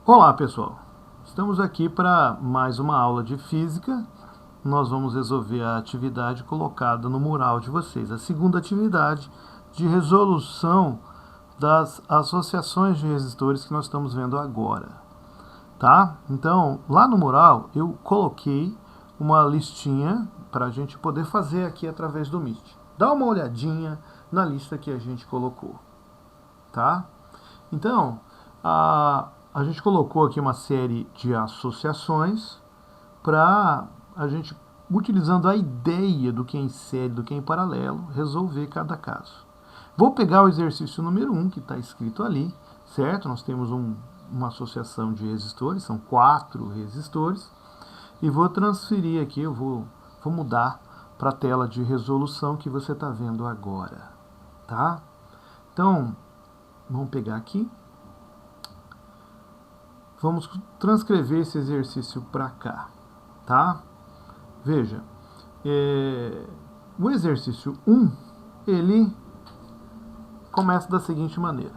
Olá, pessoal. Estamos aqui para mais uma aula de física. Nós vamos resolver a atividade colocada no mural de vocês. A segunda atividade de resolução das associações de resistores que nós estamos vendo agora. Tá? Então, lá no mural, eu coloquei uma listinha para a gente poder fazer aqui através do Meet. Dá uma olhadinha na lista que a gente colocou. Tá? Então, a gente colocou aqui uma série de associações para a gente, utilizando a ideia do que é em série, do que é em paralelo, resolver cada caso. Vou pegar o exercício número 1, que está escrito ali, certo? Nós temos uma associação de resistores, são 4 resistores, e vou transferir aqui, eu vou mudar para a tela de resolução que você está vendo agora, tá? Então, vamos pegar aqui. Vamos transcrever esse exercício para cá, tá? Veja, o exercício 1, ele começa da seguinte maneira,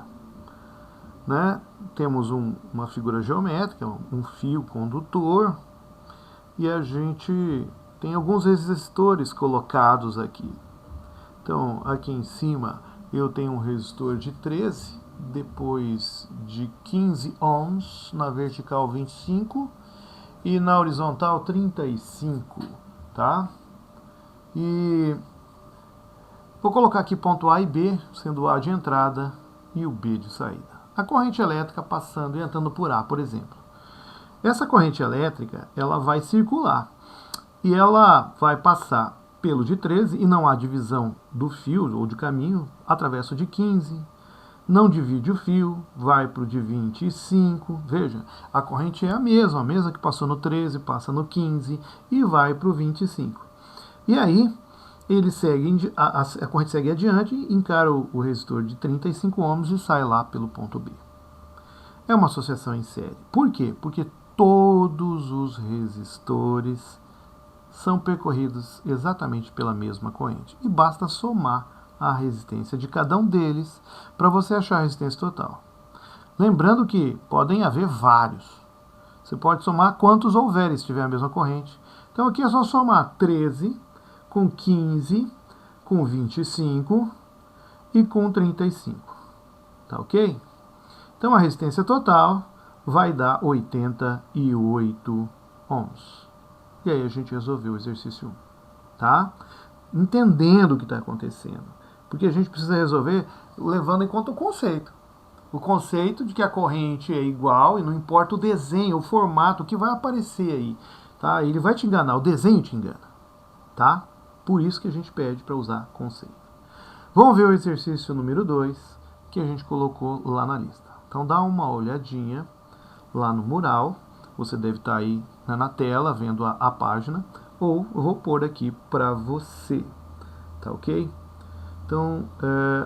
né? Temos uma figura geométrica, um fio condutor, e a gente tem alguns resistores colocados aqui. Então, aqui em cima eu tenho um resistor de 13, depois de 15 ohms, na vertical 25 e na horizontal 35, tá? E vou colocar aqui ponto A e B, sendo o A de entrada e o B de saída. A corrente elétrica passando e entrando por A, por exemplo. Essa corrente elétrica, ela vai circular e ela vai passar pelo de 13 e não há divisão do fio ou de caminho, atravessa o de 15, não divide o fio, vai para o de 25, veja, a corrente é a mesma que passou no 13, passa no 15 e vai para o 25. E aí, ele segue, a corrente segue adiante, encara o resistor de 35 ohms e sai lá pelo ponto B. É uma associação em série. Por quê? Porque todos os resistores são percorridos exatamente pela mesma corrente. E basta somar a resistência de cada um deles para você achar a resistência total. Lembrando que podem haver vários. Você pode somar quantos houver se tiver a mesma corrente. Então aqui é só somar 13 com 15, com 25 e com 35. Tá ok? Então a resistência total vai dar 88 ohms. E aí a gente resolveu o exercício 1. Tá? Entendendo o que está acontecendo. Porque a gente precisa resolver levando em conta o conceito. O conceito de que a corrente é igual e não importa o desenho, o formato, o que vai aparecer aí. Tá? Ele vai te enganar, o desenho te engana. Tá? Por isso que a gente pede para usar conceito. Vamos ver o exercício número 2 que a gente colocou lá na lista. Então dá uma olhadinha lá no mural. Você deve estar aí na tela vendo a página. Ou eu vou pôr aqui para você. Tá ok? Então,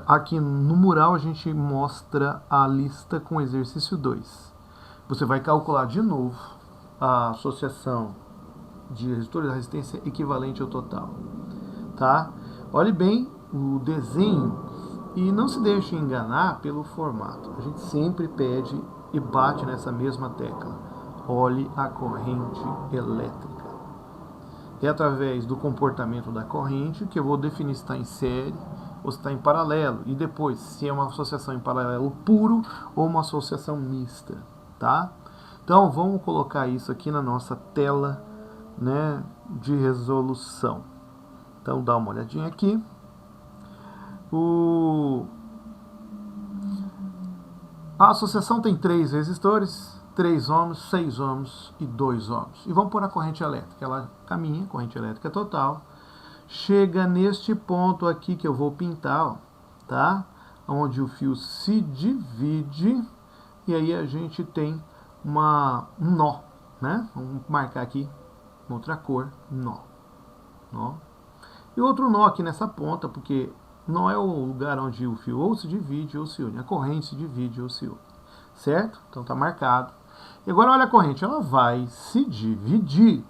aqui no mural a gente mostra a lista com o exercício 2. Você vai calcular de novo a associação de resistores da resistência equivalente ao total. Tá? Olhe bem o desenho e não se deixe enganar pelo formato. A gente sempre pede e bate nessa mesma tecla. Olhe a corrente elétrica. É através do comportamento da corrente que eu vou definir se está em série ou se está em paralelo, e depois se é uma associação em paralelo puro ou uma associação mista, tá? Então vamos colocar isso aqui na nossa tela, né, de resolução. Então dá uma olhadinha aqui. A associação tem 3 resistores, 3 ohms, 6 ohms e 2 ohms. E vamos pôr a corrente elétrica. Ela caminha, corrente elétrica total. Chega neste ponto aqui que eu vou pintar, ó, tá? Onde o fio se divide e aí a gente tem um nó, né? Vamos marcar aqui outra cor, nó. E outro nó aqui nessa ponta, porque nó é o lugar onde o fio ou se divide ou se une. A corrente se divide ou se une, certo? Então tá marcado. E agora olha a corrente, ela vai se dividir.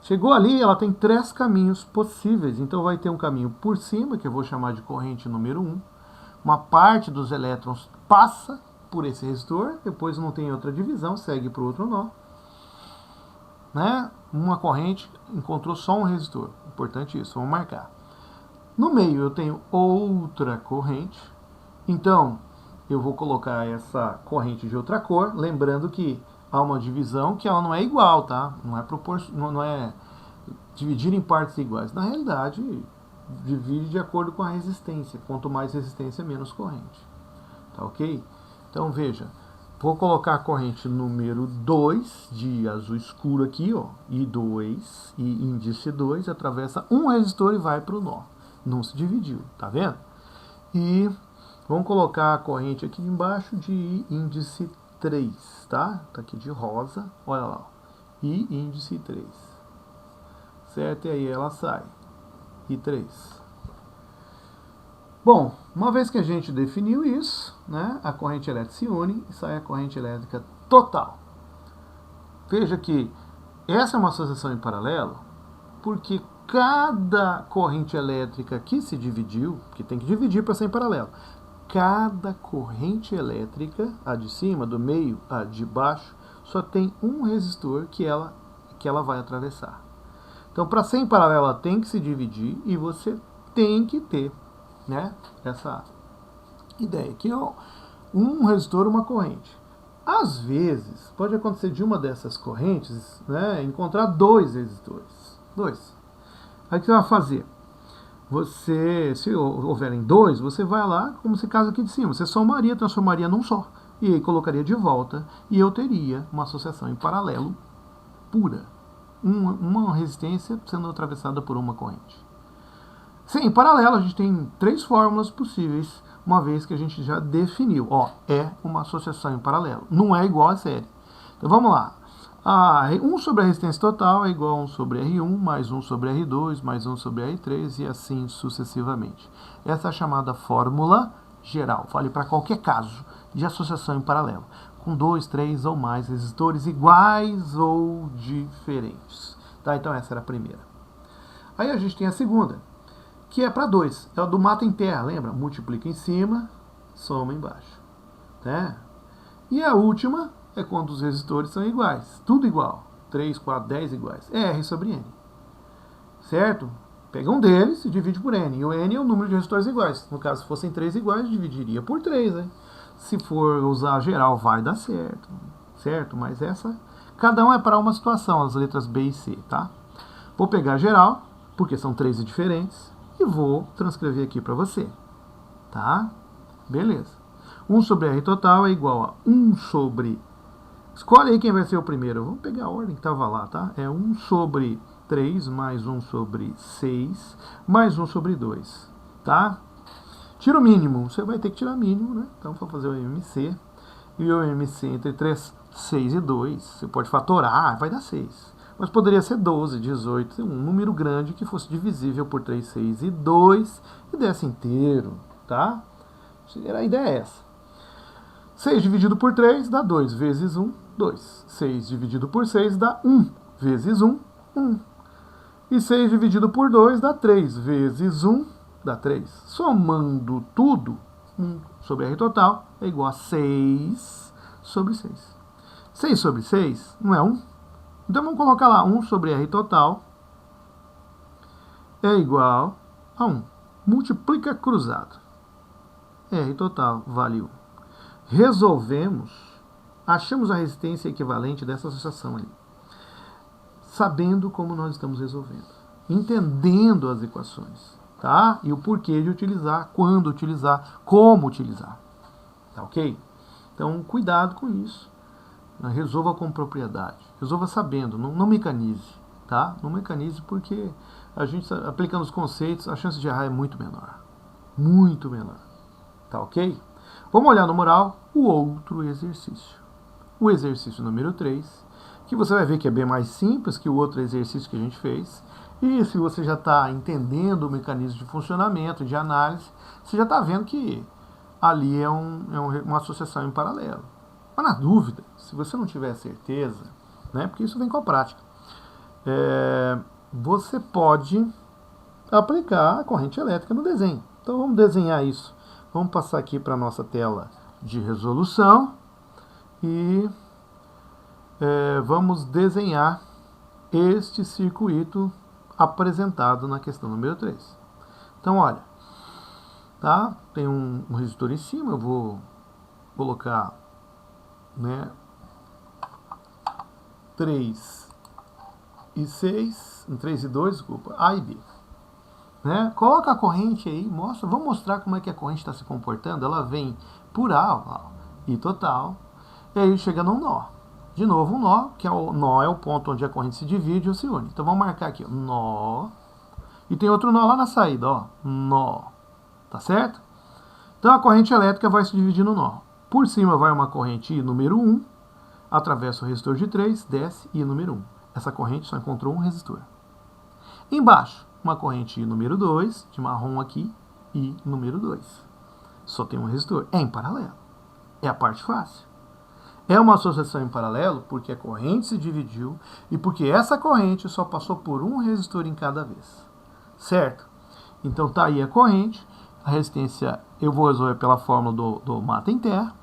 Chegou ali, ela tem 3 caminhos possíveis. Então vai ter um caminho por cima, que eu vou chamar de corrente número 1. Uma parte dos elétrons passa por esse resistor, depois não tem outra divisão, segue para o outro nó. Né? Uma corrente encontrou só um resistor. Importante isso, vamos marcar. No meio eu tenho outra corrente. Então, eu vou colocar essa corrente de outra cor, lembrando que há uma divisão que ela não é igual, tá? Não é dividir em partes iguais. Na realidade, divide de acordo com a resistência. Quanto mais resistência, menos corrente. Tá ok? Então, veja. Vou colocar a corrente número 2, de azul escuro aqui, ó, I2 e índice 2, atravessa um resistor e vai para o nó. Não se dividiu, tá vendo? E vamos colocar a corrente aqui embaixo de índice 3, tá? Tá aqui de rosa, olha lá, ó, e índice 3. Certo? E aí ela sai. I3. Bom, uma vez que a gente definiu isso, né, a corrente elétrica se une e sai a corrente elétrica total. Veja que essa é uma associação em paralelo, porque cada corrente elétrica que se dividiu, que tem que dividir para ser em paralelo, cada corrente elétrica, a de cima, do meio, a de baixo, só tem um resistor que ela vai atravessar. Então, para ser em paralelo, ela tem que se dividir e você tem que ter, né, essa ideia aqui, ó, um resistor, uma corrente. Às vezes, pode acontecer de uma dessas correntes, né, encontrar dois resistores. Dois. Aí o que você vai fazer? Você, se houverem dois, você vai lá, como esse caso aqui de cima, você somaria, transformaria num só, e aí colocaria de volta, e eu teria uma associação em paralelo pura. Uma resistência sendo atravessada por uma corrente. Sim, em paralelo a gente tem três fórmulas possíveis, uma vez que a gente já definiu. Ó, é uma associação em paralelo. Não é igual a série. Então vamos lá. 1 sobre a resistência total é igual a 1 sobre R1, mais 1 sobre R2, mais 1 sobre R3 e assim sucessivamente. Essa é a chamada fórmula geral. Vale para qualquer caso de associação em paralelo, com 2, 3 ou mais resistores iguais ou diferentes. Tá? Então essa era a primeira. Aí a gente tem a segunda, que é para 2. É o do mata em terra, lembra? Multiplica em cima, soma embaixo. Tá? E a última é quando os resistores são iguais. Tudo igual. 3, 4, 10 iguais. É R sobre N. Certo? Pega um deles e divide por N. E o N é o número de resistores iguais. No caso, se fossem 3 iguais, dividiria por 3. Né? Se for usar geral, vai dar certo. Certo? Mas essa... Cada um é para uma situação, as letras B e C. Tá? Vou pegar geral, porque são 3 diferentes. E vou transcrever aqui para você. Tá? Beleza. 1 sobre R total é igual a 1 sobre... Escolhe aí quem vai ser o primeiro. Vamos pegar a ordem que estava lá, tá? É 1 sobre 3 mais 1 sobre 6 mais 1 sobre 2. Tá? Tira o mínimo. Você vai ter que tirar mínimo, né? Então, vou fazer o MMC. E o MMC entre 3, 6 e 2. Você pode fatorar, vai dar 6. Mas poderia ser 12, 18, um número grande que fosse divisível por 3, 6 e 2 e desse inteiro, tá? A ideia é essa. 6 dividido por 3 dá 2 vezes 1, 2. 6 dividido por 6 dá 1 vezes 1, 1. E 6 dividido por 2 dá 3 vezes 1, dá 3. Somando tudo, 1 sobre R total é igual a 6 sobre 6. 6 sobre 6 não é 1? Então vamos colocar lá 1 sobre R total é igual a 1. Multiplica cruzado. R total vale 1. Resolvemos, achamos a resistência equivalente dessa associação ali. Sabendo como nós estamos resolvendo. Entendendo as equações. Tá? E o porquê de utilizar, quando utilizar, como utilizar. Tá ok? Então cuidado com isso. Resolva com propriedade. Resolva sabendo, não mecanize, tá? Não mecanize porque a gente aplicando os conceitos, a chance de errar é muito menor. Muito menor. Tá ok? Vamos olhar no mural o outro exercício. O exercício número 3, que você vai ver que é bem mais simples que o outro exercício que a gente fez. E se você já está entendendo o mecanismo de funcionamento, de análise, você já está vendo que ali é uma associação em paralelo. Mas na dúvida, se você não tiver certeza, né, porque isso vem com a prática, você pode aplicar a corrente elétrica no desenho. Então vamos desenhar isso. Vamos passar aqui para a nossa tela de resolução e vamos desenhar este circuito apresentado na questão número 3. Então, olha, tá? Tem um resistor em cima, eu vou colocar, né, 3 e 6, 3 e 2, desculpa, A e B. Né? Coloca a corrente aí, vamos mostrar como é que a corrente está se comportando. Ela vem por A, ó, I total, e aí chega num nó. De novo um nó, que é o nó é o ponto onde a corrente se divide ou se une. Então vamos marcar aqui, ó, nó. E tem outro nó lá na saída, ó, nó. Tá certo? Então a corrente elétrica vai se dividir no nó. Por cima vai uma corrente I número 1, atravessa o resistor de 3, desce I número 1. Essa corrente só encontrou um resistor. Embaixo, uma corrente I número 2, de marrom aqui, I número 2. Só tem um resistor. É em paralelo. É a parte fácil. É uma associação em paralelo porque a corrente se dividiu e porque essa corrente só passou por um resistor em cada vez. Certo? Então tá aí a corrente. A resistência eu vou resolver pela fórmula do Mata em Terra.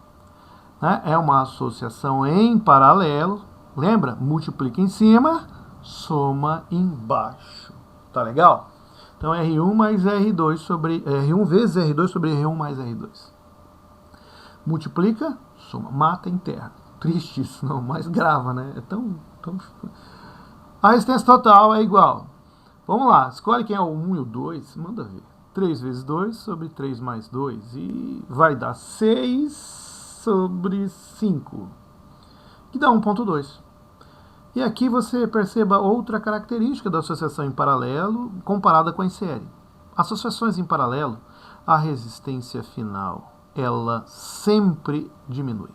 Né? É uma associação em paralelo. Lembra? Multiplica em cima, soma embaixo. Tá legal? Então R1 mais R2 sobre R1 vezes R2 sobre R1 mais R2. Multiplica, soma, mata em terra. Triste isso, não, mas grava, né? É tão... A resistência total é igual. Vamos lá, escolhe quem é o 1 e o 2, manda ver. 3 vezes 2 sobre 3 mais 2 e vai dar 6 sobre 5, que dá 1,2. E aqui você perceba outra característica da associação em paralelo comparada com a em série. Associações em paralelo, a resistência final, ela sempre diminui.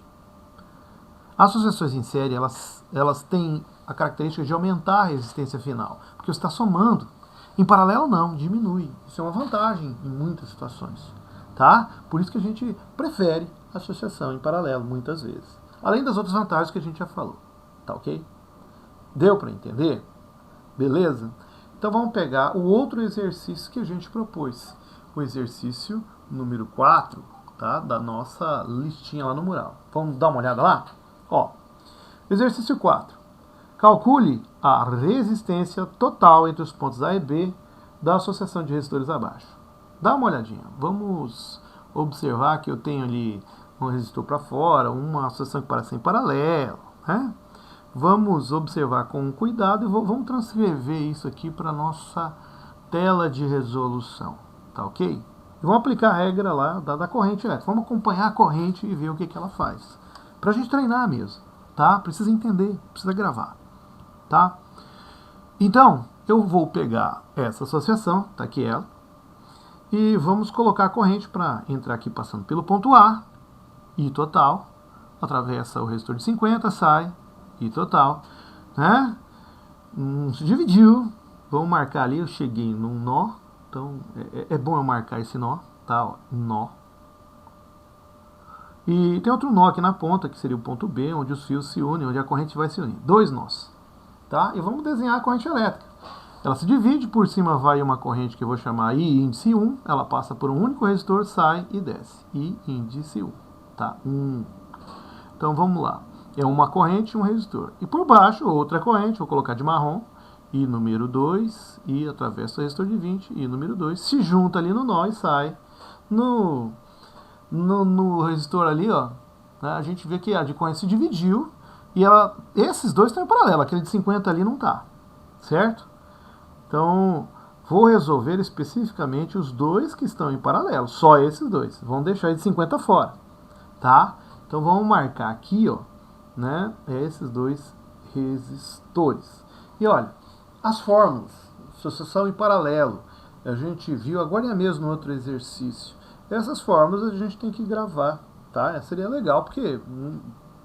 Associações em série, elas têm a característica de aumentar a resistência final, porque você está somando. Em paralelo não, diminui. Isso é uma vantagem em muitas situações. Tá? Por isso que a gente prefere a associação em paralelo muitas vezes. Além das outras vantagens que a gente já falou. Tá ok? Deu para entender? Beleza? Então vamos pegar o outro exercício que a gente propôs. O exercício número 4, tá? Da nossa listinha lá no mural. Vamos dar uma olhada lá? Ó, exercício 4. Calcule a resistência total entre os pontos A e B da associação de resistores abaixo. Dá uma olhadinha. Vamos observar que eu tenho ali um resistor para fora, uma associação que parece em paralelo, né? Vamos observar com cuidado e vamos transcrever isso aqui para a nossa tela de resolução, tá ok? E vamos aplicar a regra lá da corrente elétrica. Vamos acompanhar a corrente e ver o que ela faz. Para a gente treinar mesmo, tá? Precisa entender, precisa gravar, tá? Então, eu vou pegar essa associação, tá aqui ela, e vamos colocar a corrente para entrar aqui passando pelo ponto A, I total, atravessa o resistor de 50, sai, I total, né? Se dividiu, vamos marcar ali, eu cheguei num nó, então é bom eu marcar esse nó, tá? Ó, nó. E tem outro nó aqui na ponta, que seria o ponto B, onde os fios se unem, onde a corrente vai se unir. 2 nós, tá? E vamos desenhar a corrente elétrica. Ela se divide, por cima vai uma corrente que eu vou chamar I índice 1, ela passa por um único resistor, sai e desce. I índice 1, tá? Então vamos lá. É uma corrente e um resistor. E por baixo, outra corrente, vou colocar de marrom, I número 2, e atravessa o resistor de 20, I número 2, se junta ali no nó e sai no resistor ali, ó. Né, a gente vê que a de corrente se dividiu, e esses dois estão em paralelo, aquele de 50 ali não está, certo? Então, vou resolver especificamente os dois que estão em paralelo, só esses dois. Vamos deixar de 50 fora, tá? Então vamos marcar aqui, ó, né, esses dois resistores. E olha, as fórmulas, associação em paralelo, a gente viu agora mesmo no outro exercício. Essas fórmulas a gente tem que gravar, tá? Seria legal, porque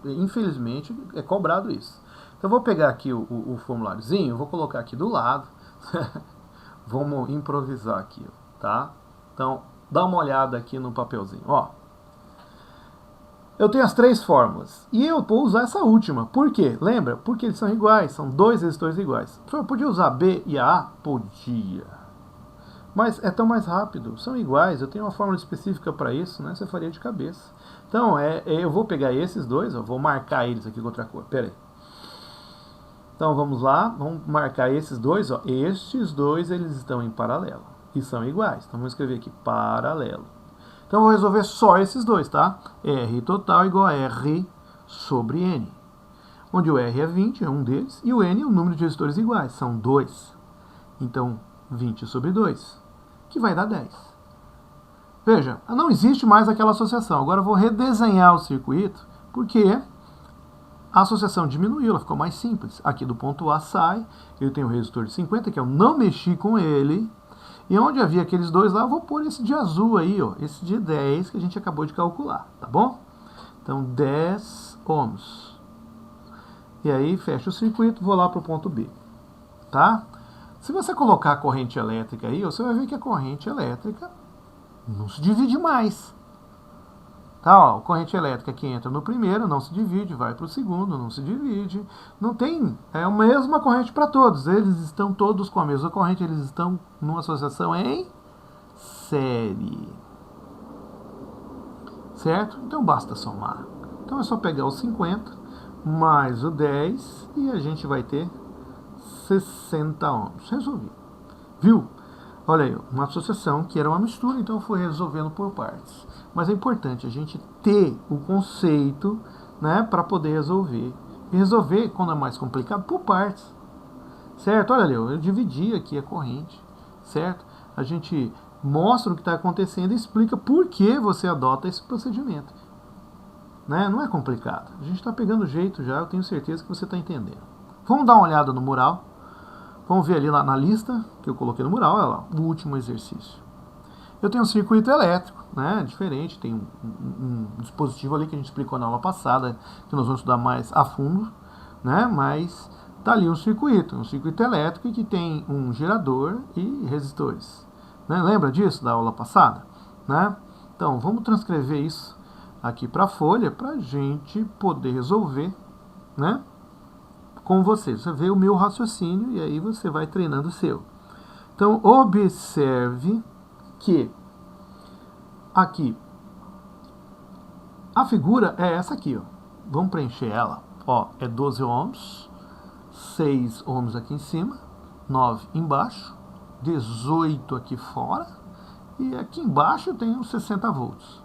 infelizmente é cobrado isso. Então eu vou pegar aqui o formuláriozinho, vou colocar aqui do lado. Vamos improvisar aqui, tá? Então, dá uma olhada aqui no papelzinho, ó. Eu tenho as 3 fórmulas e eu vou usar essa última. Por quê? Lembra? Porque eles são iguais, são 2 resistores iguais. Eu podia usar B e A? Podia. Mas é tão mais rápido, são iguais, eu tenho uma fórmula específica para isso, né? Você faria de cabeça. Então, eu vou pegar esses dois, ó, vou marcar eles aqui com outra cor, pera aí. Então vamos lá, vamos marcar esses dois, ó. Estes dois, eles estão em paralelo e são iguais. Então vamos escrever aqui, paralelo. Então eu vou resolver só esses dois, tá? R total igual a R sobre N. Onde o R é 20, é um deles, e o N é o número de resistores iguais, são 2. Então, 20 sobre 2, que vai dar 10. Veja, não existe mais aquela associação. Agora eu vou redesenhar o circuito, porque a associação diminuiu, ela ficou mais simples. Aqui do ponto A sai, eu tenho o resistor de 50, que eu não mexi com ele, e onde havia aqueles dois lá, eu vou pôr esse de azul aí, ó, esse de 10 que a gente acabou de calcular, tá bom? Então, 10 ohms. E aí, fecha o circuito, vou lá para o ponto B, tá? Se você colocar a corrente elétrica aí, você vai ver que a corrente elétrica não se divide mais. Tá, ó, a corrente elétrica que entra no primeiro não se divide, vai para o segundo, não se divide. Não tem, é a mesma corrente para todos. Eles estão todos com a mesma corrente, eles estão numa associação em série. Certo? Então basta somar. Então é só pegar o 50 mais o 10 e a gente vai ter 60 ohms. Resolvi. Viu? Olha aí, uma associação que era uma mistura, então eu fui resolvendo por partes. Mas é importante a gente ter o conceito, né, para poder resolver. E resolver, quando é mais complicado, por partes. Certo? Olha ali, eu dividi aqui a corrente. Certo? A gente mostra o que está acontecendo e explica por que você adota esse procedimento. Né? Não é complicado. A gente está pegando o jeito já, eu tenho certeza que você está entendendo. Vamos dar uma olhada no mural. Vamos ver ali lá na lista que eu coloquei no mural, olha lá, o último exercício. Eu tenho um circuito elétrico, né, diferente, tem um dispositivo ali que a gente explicou na aula passada, que nós vamos estudar mais a fundo, né, mas tá ali um circuito elétrico que tem um gerador e resistores. Né, lembra disso da aula passada? Né? Então, vamos transcrever isso aqui para a folha para a gente poder resolver, né? Com você. Você vê o meu raciocínio e aí você vai treinando o seu. Então, observe que aqui a figura é essa aqui, ó. Vamos preencher ela. Ó, é 12 ohms, 6 ohms aqui em cima, 9 embaixo, 18 aqui fora e aqui embaixo eu tenho 60 volts.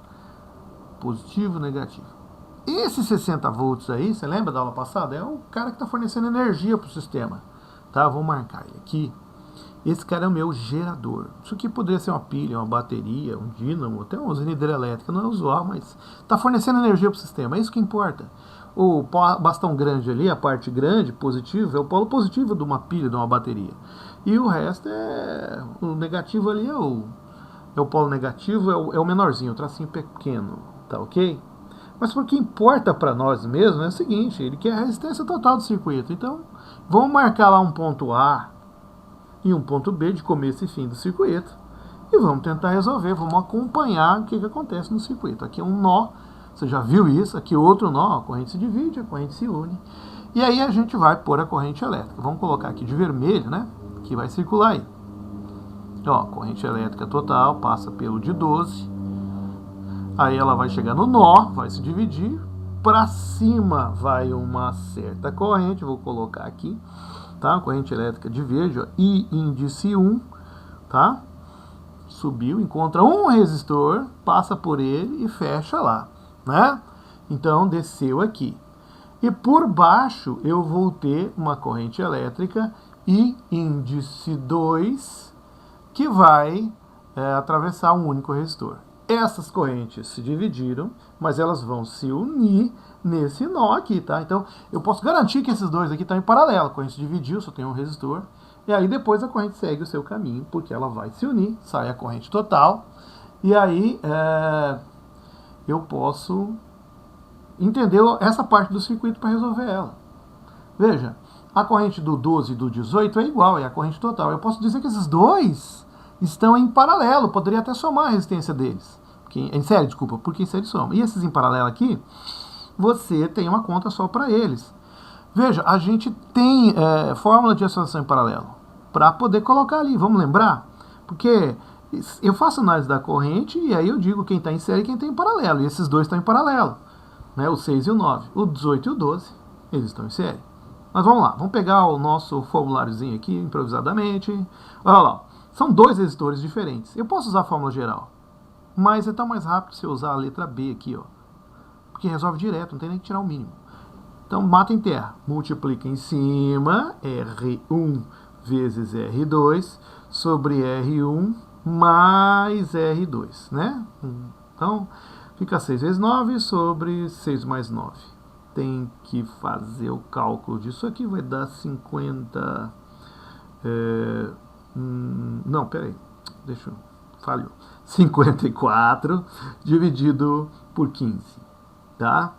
Positivo, negativo. Esse 60 volts aí, você lembra da aula passada? É o cara que está fornecendo energia para o sistema. Tá? Vou marcar ele aqui. Esse cara é o meu gerador. Isso aqui poderia ser uma pilha, uma bateria, um dínamo, até uma usina hidrelétrica. Não é usual, mas está fornecendo energia para o sistema. É isso que importa. O bastão grande ali, a parte grande, positiva, é o polo positivo de uma pilha, de uma bateria. E o resto é... O negativo ali é o polo negativo, é o menorzinho, o tracinho pequeno. Tá ok? Mas o que importa para nós mesmos é o seguinte, ele quer a resistência total do circuito. Então, vamos marcar lá um ponto A e um ponto B de começo e fim do circuito. E vamos tentar resolver, vamos acompanhar o que acontece no circuito. Aqui é um nó, você já viu isso, aqui outro nó, a corrente se divide, a corrente se une. E aí a gente vai pôr a corrente elétrica. Vamos colocar aqui de vermelho, né? Que vai circular aí. Ó, corrente elétrica total passa pelo de 12. Aí ela vai chegar no nó, vai se dividir, para cima vai uma certa corrente, vou colocar aqui, tá? Corrente elétrica de verde, ó, I índice 1, tá? Subiu, encontra um resistor, passa por ele e fecha lá, né? Então desceu aqui. E por baixo eu vou ter uma corrente elétrica I índice 2, que vai atravessar um único resistor. Essas correntes se dividiram, mas elas vão se unir nesse nó aqui, tá? Então, eu posso garantir que esses dois aqui estão em paralelo. A corrente se dividiu, só tem um resistor. E aí, depois a corrente segue o seu caminho, porque ela vai se unir, sai a corrente total. E aí, eu posso entender essa parte do circuito para resolver ela. Veja, a corrente do 12 e do 18 é igual, é a corrente total. Eu posso dizer que esses dois estão em paralelo, poderia até somar a resistência deles. Em série, desculpa, porque em série soma. E esses em paralelo aqui, você tem uma conta só para eles. Veja, a gente tem fórmula de associação em paralelo para poder colocar ali. Vamos lembrar? Porque eu faço análise da corrente e aí eu digo quem está em série e quem está em paralelo. E esses dois estão em paralelo, né? O 6 e o 9. O 18 e o 12, eles estão em série. Mas vamos lá, vamos pegar o nosso formuláriozinho aqui, improvisadamente. Olha lá, são dois resistores diferentes. Eu posso usar a fórmula geral, mas é tão mais rápido se eu usar a letra B aqui, ó. Porque resolve direto, não tem nem que tirar o mínimo. Então, mata em terra. Multiplica em cima, R1 vezes R2, sobre R1 mais R2, né? Então, fica 6 vezes 9 sobre 6 mais 9. Tem que fazer o cálculo disso aqui, vai dar 50... não, peraí, falhou. 54 dividido por 15, tá?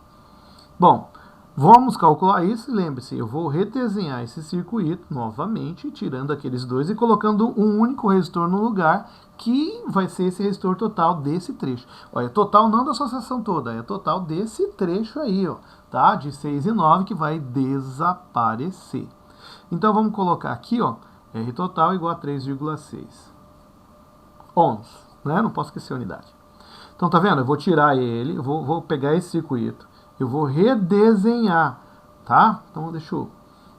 Bom, vamos calcular isso e lembre-se, eu vou redesenhar esse circuito novamente, tirando aqueles dois e colocando um único resistor no lugar, que vai ser esse resistor total desse trecho. Olha, total não da associação toda, é total desse trecho aí, ó, tá? De 6 e 9 que vai desaparecer. Então vamos colocar aqui, ó, R total igual a 3,6 ohms, né? Não posso esquecer a unidade. Então tá vendo? Eu vou tirar ele, eu vou pegar esse circuito, eu vou redesenhar, tá? Então deixa eu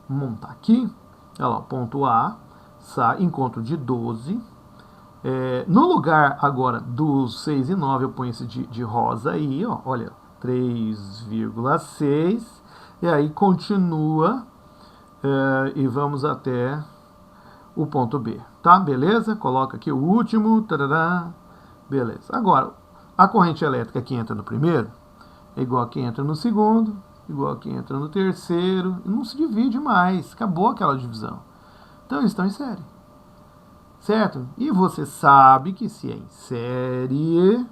montar aqui. Olha lá, ponto A, encontro de 12. No lugar agora dos 6 e 9, eu ponho esse de rosa aí, ó, olha, 3,6. E aí continua e vamos até o ponto B, tá? Beleza? Coloca aqui o último, tarará, beleza. Agora, a corrente elétrica que entra no primeiro é igual a que entra no segundo, igual a que entra no terceiro, e não se divide mais, acabou aquela divisão. Então eles estão em série, certo? E você sabe que se é em série,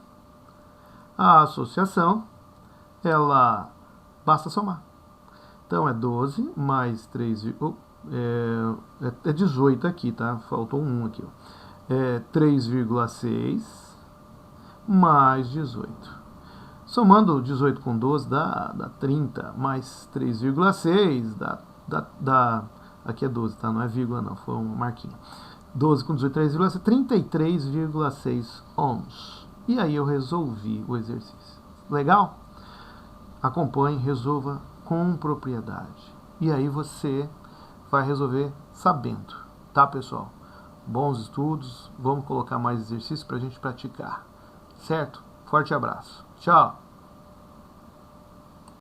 a associação, ela basta somar. Então é 12 mais 3, é 18 aqui, tá? Faltou um aqui, ó. 3,6 mais 18. Somando 18 com 12 dá 30, mais 3,6 dá... Aqui é 12, tá? Não é vírgula não, foi uma marquinha. 12 com 18, 33,6 ohms. E aí eu resolvi o exercício. Legal? Acompanhe, resolva com propriedade. E aí você vai resolver sabendo, tá, pessoal? Bons estudos, vamos colocar mais exercícios para a gente praticar, certo? Forte abraço, tchau!